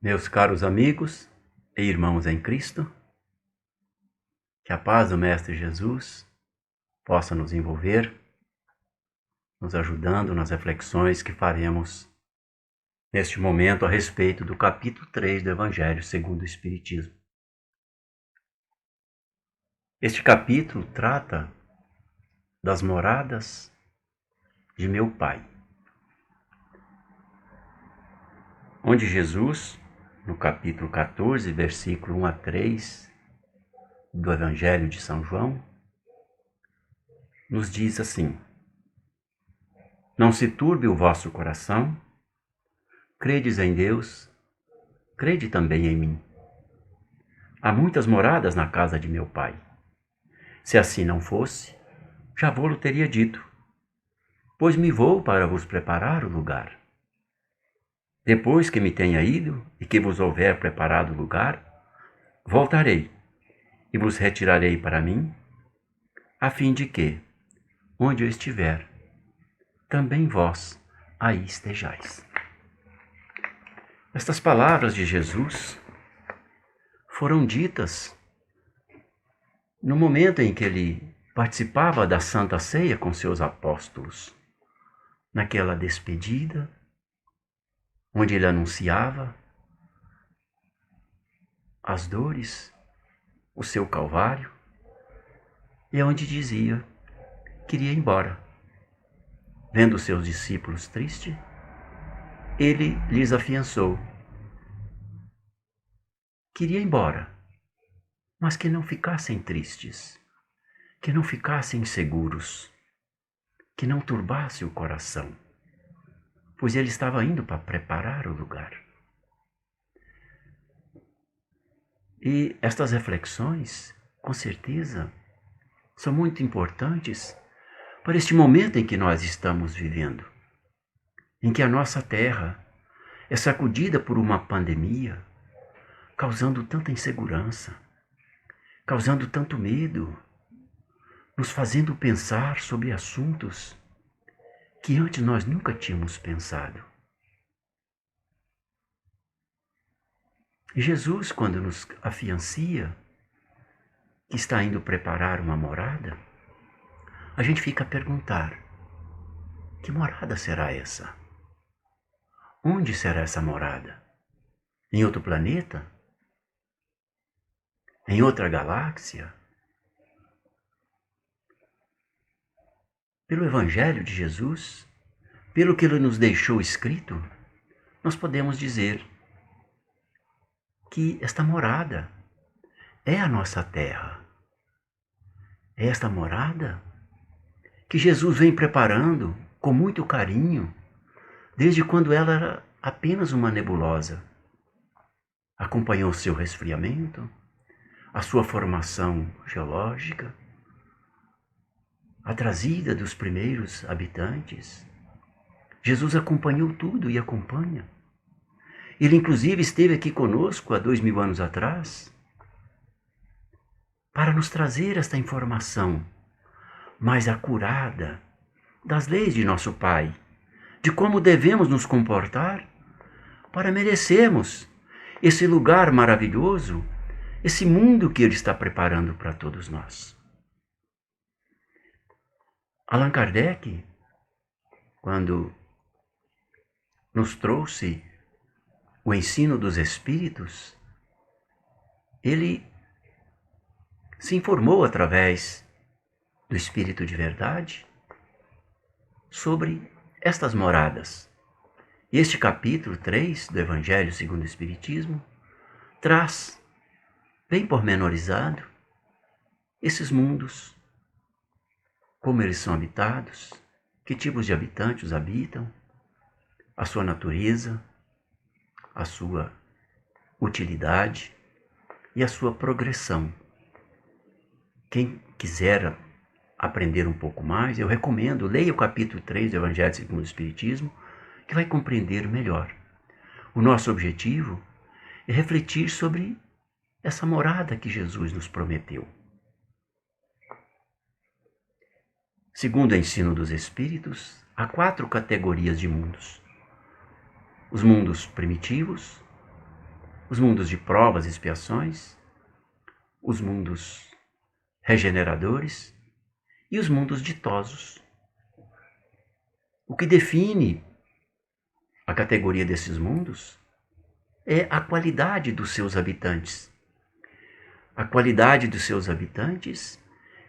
Meus caros amigos e irmãos em Cristo, que a paz do Mestre Jesus possa nos envolver, nos ajudando nas reflexões que faremos neste momento a respeito do capítulo 3 do Evangelho segundo o Espiritismo. Este capítulo trata das moradas de meu Pai, onde Jesus, no capítulo 14, versículo 1 a 3 do Evangelho de São João, nos diz assim: Não se turbe o vosso coração, credes em Deus, crede também em mim. Há muitas moradas na casa de meu Pai. Se assim não fosse, já vô-lo teria dito, pois me vou para vos preparar o lugar. Depois que me tenha ido e que vos houver preparado o lugar, voltarei e vos retirarei para mim, a fim de que, onde eu estiver, também vós aí estejais. Estas palavras de Jesus foram ditas no momento em que ele participava da Santa Ceia com seus apóstolos, naquela despedida, onde ele anunciava as dores, o seu calvário, e onde dizia que iria embora. Vendo seus discípulos tristes, ele lhes afiançou que iria embora, mas que não ficassem tristes, que não ficassem inseguros, que não turbasse o coração, pois ele estava indo para preparar o lugar. E estas reflexões, com certeza, são muito importantes para este momento em que nós estamos vivendo, em que a nossa terra é sacudida por uma pandemia, causando tanta insegurança, causando tanto medo, nos fazendo pensar sobre assuntos que antes nós nunca tínhamos pensado. E Jesus, quando nos afiancia que está indo preparar uma morada, a gente fica a perguntar: que morada será essa? Onde será essa morada? Em outro planeta? Em outra galáxia? Pelo Evangelho de Jesus, pelo que ele nos deixou escrito, nós podemos dizer que esta morada é a nossa terra. É esta morada que Jesus vem preparando com muito carinho, desde quando ela era apenas uma nebulosa. Acompanhou seu resfriamento, a sua formação geológica, a trazida dos primeiros habitantes. Jesus acompanhou tudo e acompanha. Ele inclusive esteve aqui conosco há 2000 anos atrás para nos trazer esta informação mais acurada das leis de nosso Pai, de como devemos nos comportar para merecermos esse lugar maravilhoso, esse mundo que Ele está preparando para todos nós. Allan Kardec, quando nos trouxe o ensino dos Espíritos, ele se informou através do Espírito de Verdade sobre estas moradas. E este capítulo 3 do Evangelho segundo o Espiritismo traz, bem pormenorizado, esses mundos, como eles são habitados, que tipos de habitantes os habitam, a sua natureza, a sua utilidade e a sua progressão. Quem quiser aprender um pouco mais, eu recomendo, leia o capítulo 3 do Evangelho segundo o Espiritismo, que vai compreender melhor. O nosso objetivo é refletir sobre essa morada que Jesus nos prometeu. Segundo o ensino dos Espíritos, há 4 categorias de mundos: os mundos primitivos, os mundos de provas e expiações, os mundos regeneradores e os mundos ditosos. O que define a categoria desses mundos é a qualidade dos seus habitantes. A qualidade dos seus habitantes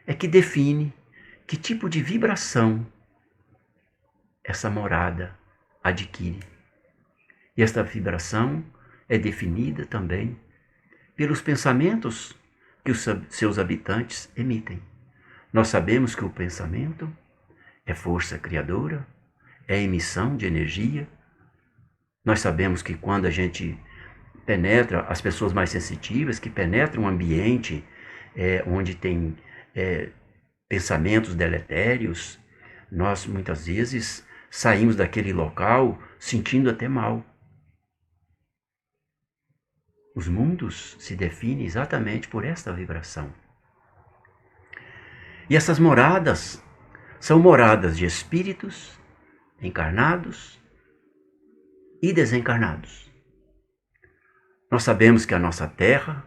é que define que tipo de vibração essa morada adquire. E esta vibração é definida também pelos pensamentos que os seus habitantes emitem. Nós sabemos que o pensamento é força criadora, é emissão de energia. Nós sabemos que quando a gente penetra, as pessoas mais sensitivas, que penetram um ambiente onde tem pensamentos deletérios, nós muitas vezes saímos daquele local sentindo até mal. Os mundos se definem exatamente por esta vibração. E essas moradas são moradas de espíritos encarnados e desencarnados. Nós sabemos que a nossa Terra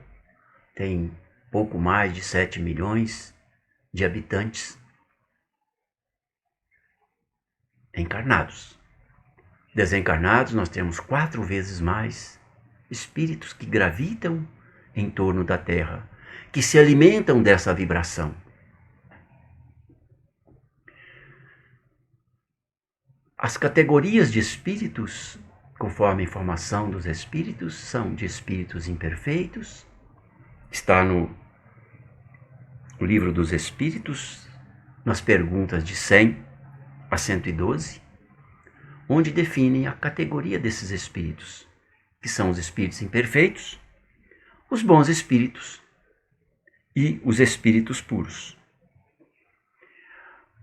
tem pouco mais de 7 milhões de habitantes encarnados. Desencarnados, nós temos 4 vezes mais espíritos que gravitam em torno da Terra, que se alimentam dessa vibração. As categorias de espíritos, conforme a informação dos espíritos, são de espíritos imperfeitos. Está no Livro dos Espíritos, nas perguntas de 100 a 112, onde definem a categoria desses espíritos, que são os espíritos imperfeitos, os bons espíritos e os espíritos puros.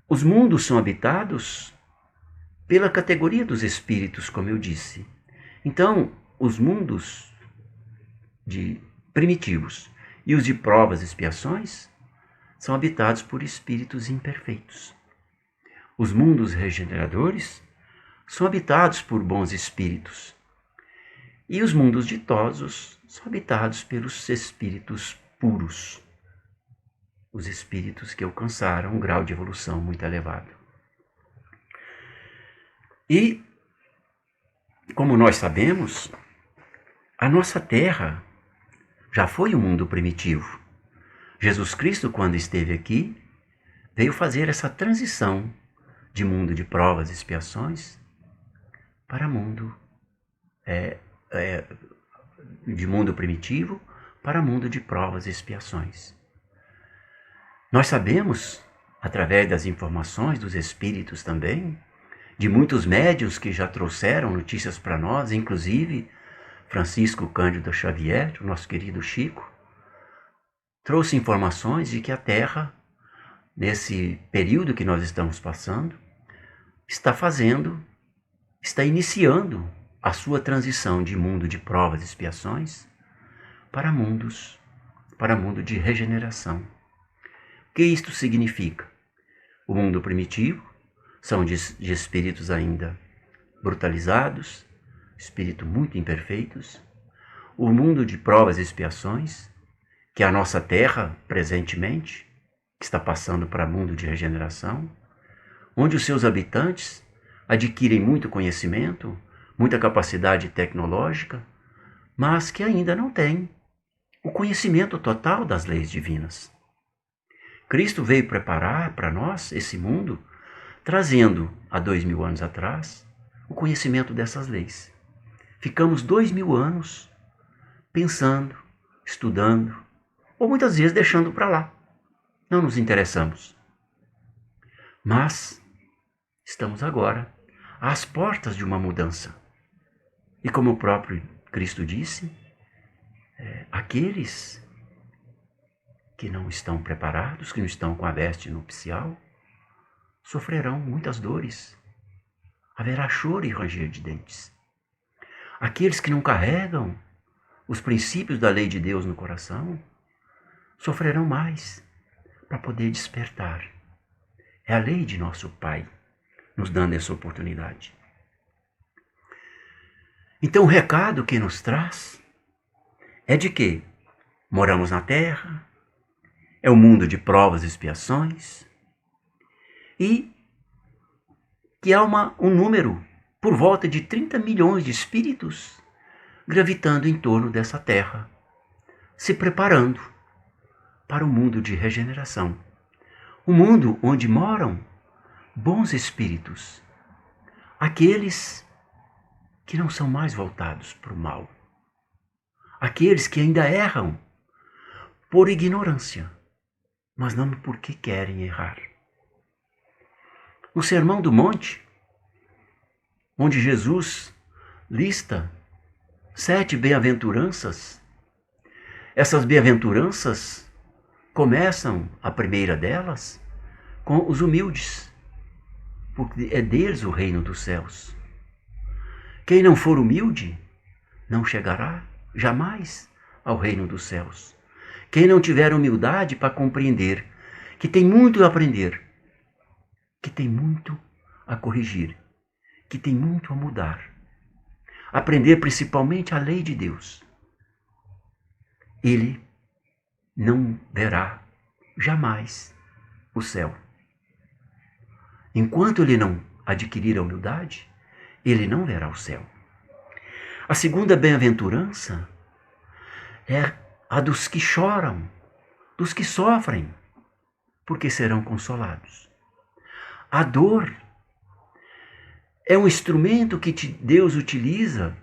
Os mundos são habitados pela categoria dos espíritos, como eu disse. Então, os mundos primitivos e os de provas e expiações são habitados por espíritos imperfeitos. Os mundos regeneradores são habitados por bons espíritos. E os mundos ditosos são habitados pelos espíritos puros, os espíritos que alcançaram um grau de evolução muito elevado. E, como nós sabemos, a nossa Terra já foi um mundo primitivo. Jesus Cristo, quando esteve aqui, veio fazer essa transição de mundo de provas e expiações para mundo de mundo primitivo para mundo de provas e expiações. Nós sabemos, através das informações dos espíritos também, de muitos médiuns que já trouxeram notícias para nós, inclusive Francisco Cândido Xavier, o nosso querido Chico, trouxe informações de que a Terra, nesse período que nós estamos passando, está iniciando a sua transição de mundo de provas e expiações para mundo de regeneração. O que isto significa? O mundo primitivo são de espíritos ainda brutalizados, espíritos muito imperfeitos. O mundo de provas e expiações, que é a nossa Terra presentemente, que está passando para mundo de regeneração, onde os seus habitantes adquirem muito conhecimento, muita capacidade tecnológica, mas que ainda não têm o conhecimento total das leis divinas. Cristo veio preparar para nós esse mundo, trazendo, há 2000 anos atrás, o conhecimento dessas leis. Ficamos 2000 anos pensando, estudando, ou muitas vezes deixando para lá. Não nos interessamos. Mas estamos agora às portas de uma mudança. E como o próprio Cristo disse, aqueles que não estão preparados, que não estão com a veste nupcial, sofrerão muitas dores. Haverá choro e ranger de dentes. Aqueles que não carregam os princípios da lei de Deus no coração, sofrerão mais para poder despertar. É a lei de nosso Pai nos dando essa oportunidade. Então o recado que nos traz é de que moramos na Terra, é um mundo de provas e expiações, e que há um número por volta de 30 milhões de espíritos gravitando em torno dessa Terra, se preparando para o mundo de regeneração. Um mundo onde moram bons espíritos, aqueles que não são mais voltados para o mal, aqueles que ainda erram por ignorância, mas não porque querem errar. No Sermão do Monte, onde Jesus lista 7 bem-aventuranças, essas bem-aventuranças começam, a primeira delas, com os humildes, porque é deles o reino dos céus. Quem não for humilde não chegará jamais ao reino dos céus. Quem não tiver humildade para compreender que tem muito a aprender, que tem muito a corrigir, que tem muito a mudar, aprender principalmente a lei de Deus, ele não verá jamais o céu. Enquanto ele não adquirir a humildade, ele não verá o céu. A segunda bem-aventurança é a dos que choram, dos que sofrem, porque serão consolados. A dor é um instrumento que Deus utiliza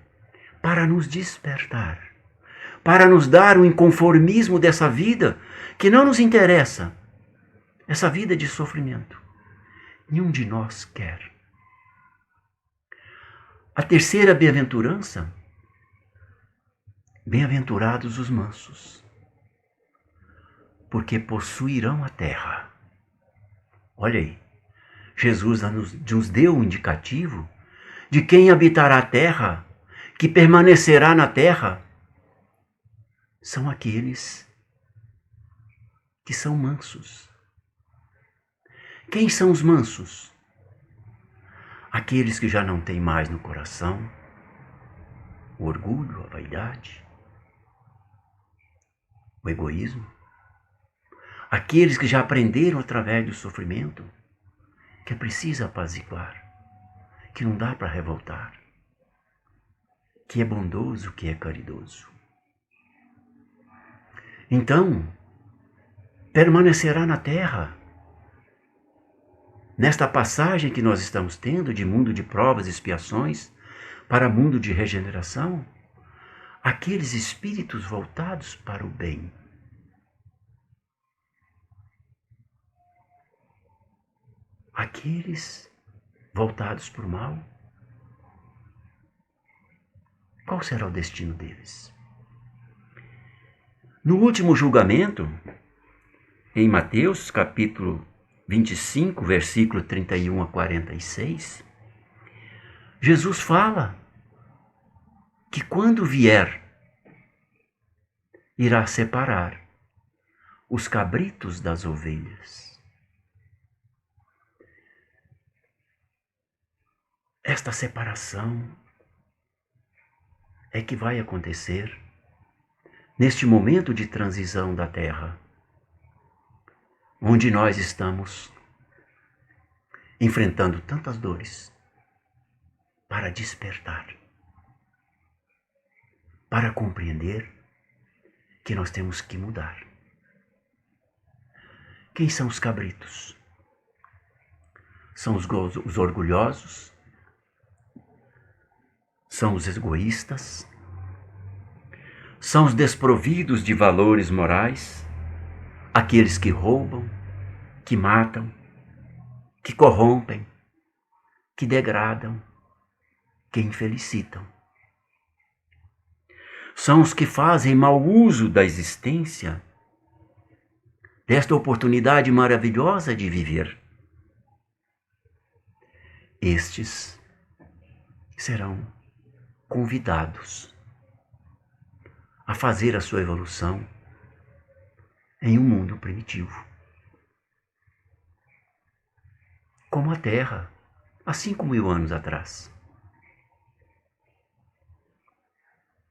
para nos despertar, para nos dar o inconformismo dessa vida que não nos interessa, essa vida de sofrimento. Nenhum de nós quer. A terceira bem-aventurança, bem-aventurados os mansos, porque possuirão a terra. Olha aí, Jesus nos deu um indicativo de quem habitará a terra, que permanecerá na terra, são aqueles que são mansos. Quem são os mansos? Aqueles que já não têm mais no coração o orgulho, a vaidade, o egoísmo. Aqueles que já aprenderam através do sofrimento que é preciso apaziguar, que não dá para revoltar, que é bondoso, que é caridoso. Então, permanecerá na terra, nesta passagem que nós estamos tendo de mundo de provas e expiações para mundo de regeneração, aqueles espíritos voltados para o bem. Aqueles voltados para o mal, qual será o destino deles? No último julgamento, em Mateus, capítulo 25, versículo 31 a 46, Jesus fala que quando vier, irá separar os cabritos das ovelhas. Esta separação é que vai acontecer neste momento de transição da Terra, onde nós estamos enfrentando tantas dores para despertar, para compreender que nós temos que mudar. Quem são os cabritos? São os orgulhosos, são os egoístas, são os desprovidos de valores morais, aqueles que roubam, que matam, que corrompem, que degradam, que infelicitam. São os que fazem mau uso da existência, desta oportunidade maravilhosa de viver. Estes serão convidados a fazer a sua evolução em um mundo primitivo. Como a Terra, há 5.000 anos atrás.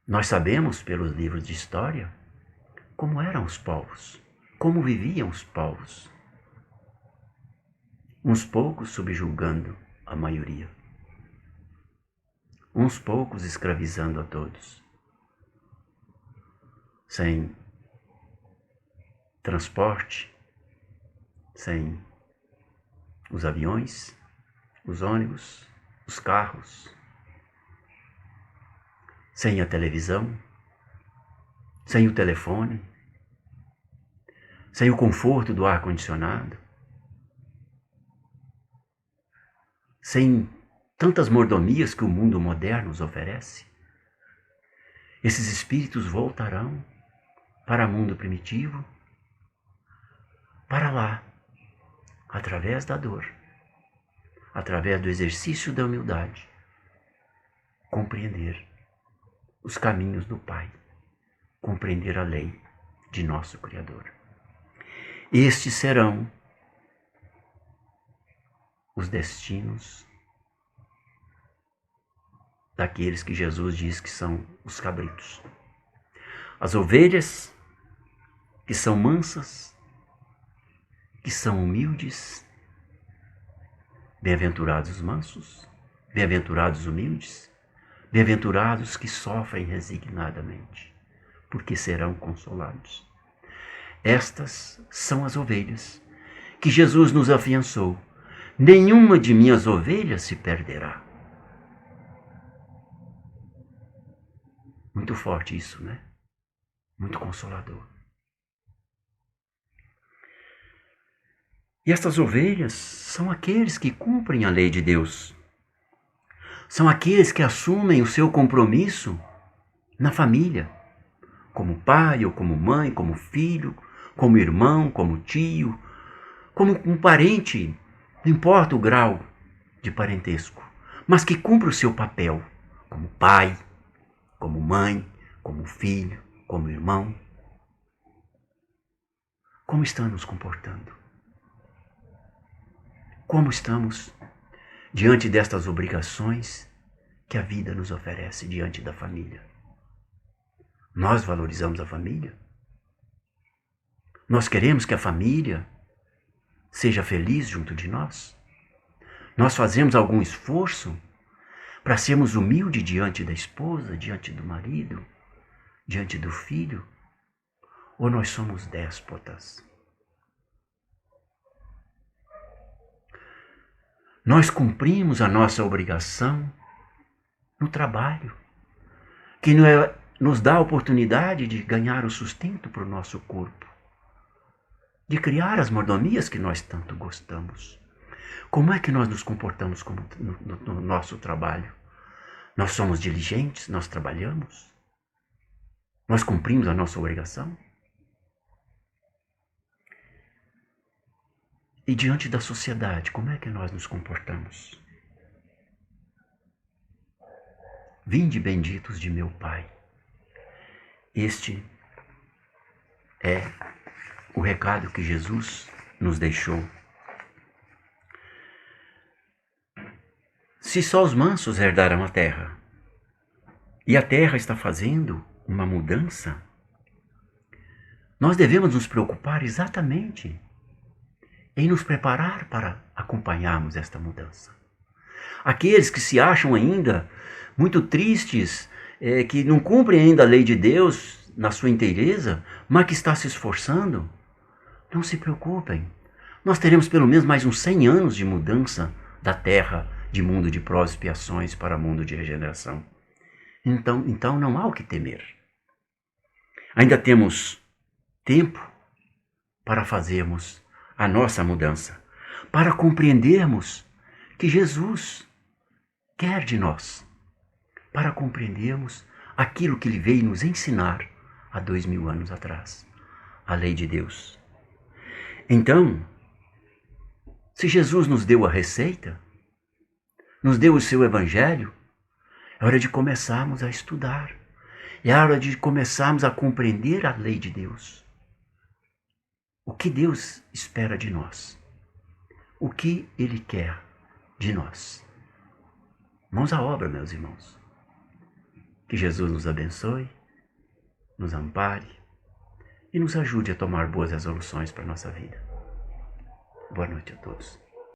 Nós sabemos pelos livros de história como eram os povos, como viviam os povos. Uns poucos subjugando a maioria. Uns poucos escravizando a todos. Sem transporte, sem os aviões, os ônibus, os carros, sem a televisão, sem o telefone, sem o conforto do ar-condicionado, sem tantas mordomias que o mundo moderno nos oferece. Esses espíritos voltarão para o mundo primitivo, para lá, através da dor, através do exercício da humildade, compreender os caminhos do Pai, compreender a lei de nosso Criador. Estes serão os destinos daqueles que Jesus diz que são os cabritos. As ovelhas que são mansas, que são humildes, bem-aventurados os mansos, bem-aventurados os humildes, bem-aventurados que sofrem resignadamente, porque serão consolados. Estas são as ovelhas que Jesus nos afiançou. Nenhuma de minhas ovelhas se perderá. Muito forte isso, né? Muito consolador. E estas ovelhas são aqueles que cumprem a lei de Deus. São aqueles que assumem o seu compromisso na família, como pai ou como mãe, como filho, como irmão, como tio, como um parente, não importa o grau de parentesco, mas que cumpre o seu papel como pai, como mãe, como filho, como irmão. Como estamos nos comportando? Como estamos diante destas obrigações que a vida nos oferece diante da família? Nós valorizamos a família? Nós queremos que a família seja feliz junto de nós? Nós fazemos algum esforço para sermos humildes diante da esposa, diante do marido, diante do filho? Ou nós somos déspotas? Nós cumprimos a nossa obrigação no trabalho, que nos dá a oportunidade de ganhar o sustento para o nosso corpo, de criar as mordomias que nós tanto gostamos. Como é que nós nos comportamos no nosso trabalho? Nós somos diligentes? Nós trabalhamos? Nós cumprimos a nossa obrigação? E diante da sociedade, como é que nós nos comportamos? Vinde benditos de meu Pai. Este é o recado que Jesus nos deixou. Se só os mansos herdarão a terra, e a terra está fazendo uma mudança, nós devemos nos preocupar exatamente em nos preparar para acompanharmos esta mudança. Aqueles que se acham ainda muito tristes, que não cumprem ainda a lei de Deus na sua inteireza, mas que está se esforçando, não se preocupem. Nós teremos pelo menos mais uns 100 anos de mudança da terra de mundo de provas e expiações para mundo de regeneração. Então não há o que temer. Ainda temos tempo para fazermos a nossa mudança, para compreendermos que Jesus quer de nós, para compreendermos aquilo que Ele veio nos ensinar há 2000 anos atrás, a lei de Deus. Então, se Jesus nos deu a receita, nos deu o seu Evangelho, é hora de começarmos a estudar, é hora de começarmos a compreender a lei de Deus. O que Deus espera de nós? O que Ele quer de nós? Mãos à obra, meus irmãos. Que Jesus nos abençoe, nos ampare e nos ajude a tomar boas resoluções para a nossa vida. Boa noite a todos.